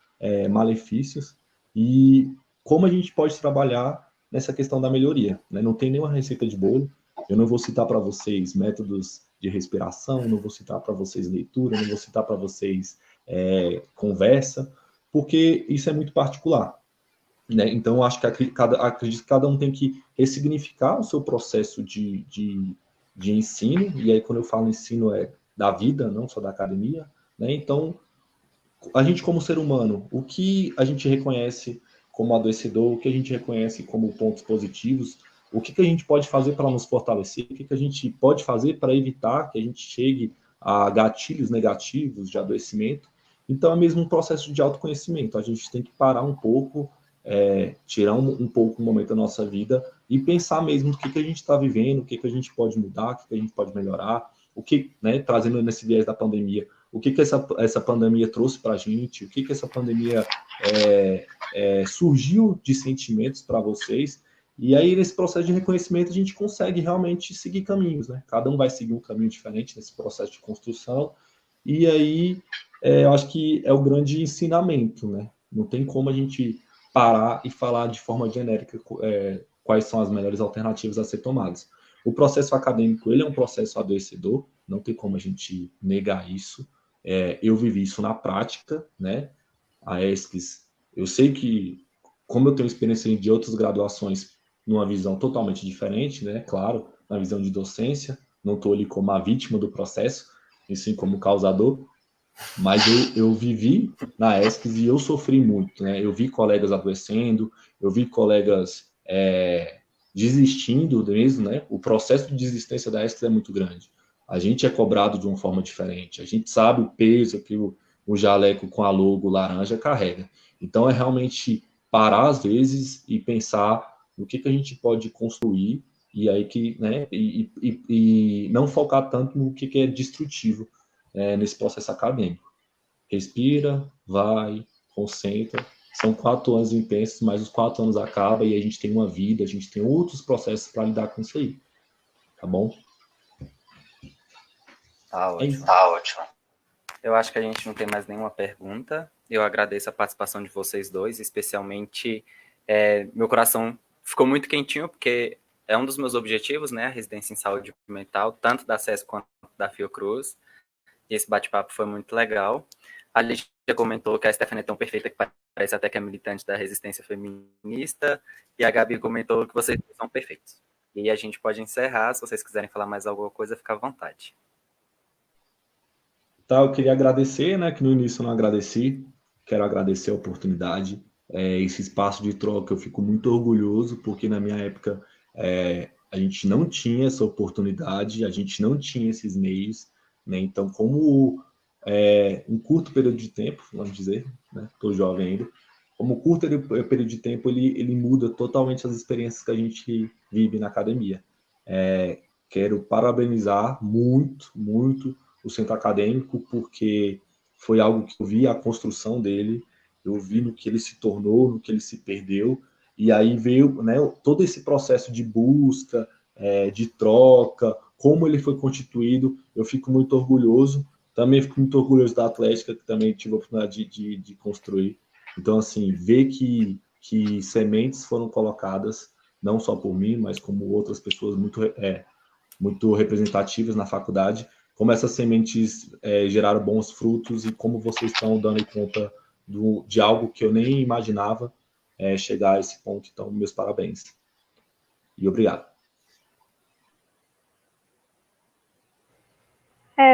C: malefícios e como a gente pode trabalhar nessa questão da melhoria, né? Não tem nenhuma receita de bolo, eu não vou citar para vocês métodos de respiração, não vou citar para vocês leitura, não vou citar para vocês conversa, porque isso é muito particular. Né? Então, acho que acredito que cada um tem que ressignificar o seu processo de ensino, e aí quando eu falo ensino é da vida, não só da academia, né? Então, a gente como ser humano, o que a gente reconhece como adoecedor, o que a gente reconhece como pontos positivos, o que a gente pode fazer para nos fortalecer, o que a gente pode fazer para evitar que a gente chegue a gatilhos negativos de adoecimento. Então, é mesmo um processo de autoconhecimento, a gente tem que parar um pouco, tirar um pouco um momento da nossa vida e pensar mesmo o que a gente está vivendo, o que a gente pode mudar, o que a gente pode melhorar, o que, né, trazendo nesse viés da pandemia, o que essa pandemia trouxe para a gente, o que essa pandemia surgiu de sentimentos para vocês, e aí nesse processo de reconhecimento a gente consegue realmente seguir caminhos, né? Cada um vai seguir um caminho diferente nesse processo de construção, e aí eu acho que é o grande ensinamento, né? Não tem como a gente parar e falar de forma genérica quais são as melhores alternativas a ser tomadas. O processo acadêmico, ele é um processo adoecedor, não tem como a gente negar isso. Eu vivi isso na prática, né? A ESCS, eu sei que, como eu tenho experiência de outras graduações, numa visão totalmente diferente, né? Claro, na visão de docência, não estou ali como a vítima do processo, e sim como causador, mas eu vivi na ESCS e eu sofri muito, né? Eu vi colegas adoecendo, eu vi colegas desistindo mesmo, né? O processo de desistência da ESCS é muito grande. A gente é cobrado de uma forma diferente, a gente sabe o peso que o jaleco com a logo laranja carrega. Então é realmente parar às vezes e pensar no que a gente pode construir e aí que, né? E não focar tanto no que é destrutivo nesse processo acadêmico. Respira, vai, concentra. São 4 anos intensos, mas os 4 anos acabam e a gente tem uma vida, a gente tem outros processos para lidar com isso aí. Tá bom?
A: Tá ótimo. Tá ótimo. Eu acho que a gente não tem mais nenhuma pergunta. Eu agradeço a participação de vocês dois, especialmente meu coração ficou muito quentinho, porque é um dos meus objetivos, né? A residência em saúde mental, tanto da SESC quanto da Fiocruz. E esse bate-papo foi muito legal. A Lígia comentou que a Stephanie é tão perfeita que parece até que é militante da resistência feminista. E a Gabi comentou que vocês são perfeitos. E a gente pode encerrar. Se vocês quiserem falar mais alguma coisa, fica à vontade.
C: Tá, eu queria agradecer, né? Que no início eu não agradeci. Quero agradecer a oportunidade. Esse espaço de troca eu fico muito orgulhoso, porque na minha época a gente não tinha essa oportunidade, a gente não tinha esses meios, né? Então, como um curto período de tempo, vamos dizer, né? Estou jovem ainda, como curto período de tempo, ele muda totalmente as experiências que a gente vive na academia. Quero parabenizar muito, muito o centro acadêmico, porque foi algo que eu vi a construção dele, eu vi no que ele se tornou, no que ele se perdeu, e aí veio, né, todo esse processo de busca, de troca, como ele foi constituído, eu fico muito orgulhoso. Também fico muito orgulhoso da Atlética, que também tive a oportunidade de construir. Então, assim, ver que sementes foram colocadas, não só por mim, mas como outras pessoas muito representativas na faculdade, como essas sementes geraram bons frutos e como vocês estão dando conta de algo que eu nem imaginava chegar a esse ponto. Então, meus parabéns. E obrigado.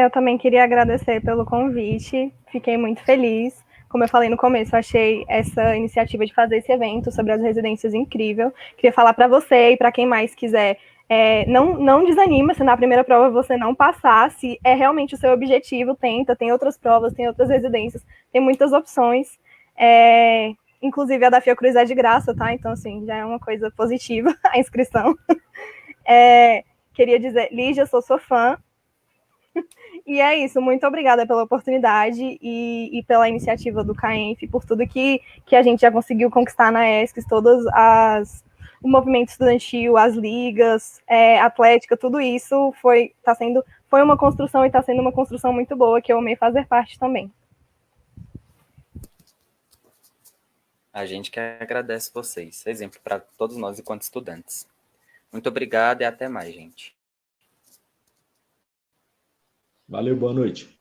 B: Eu também queria agradecer pelo convite, fiquei muito feliz. Como eu falei no começo, eu achei essa iniciativa de fazer esse evento sobre as residências incrível. Queria falar para você e para quem mais quiser, não desanima se na primeira prova você não passar, se é realmente o seu objetivo, tenta, tem outras provas, tem outras residências, tem muitas opções. Inclusive a da Fiocruz é de graça, tá? Então, assim, já é uma coisa positiva a inscrição. Queria dizer, Lígia, sou sua fã. E é isso, muito obrigada pela oportunidade e pela iniciativa do CAENF, por tudo que a gente já conseguiu conquistar na ESCS, o movimento estudantil, as ligas, atlética, tudo isso foi uma construção e está sendo uma construção muito boa, que eu amei fazer parte também.
A: A gente que agradece vocês, exemplo para todos nós enquanto estudantes. Muito obrigado e até mais, gente.
C: Valeu, boa noite.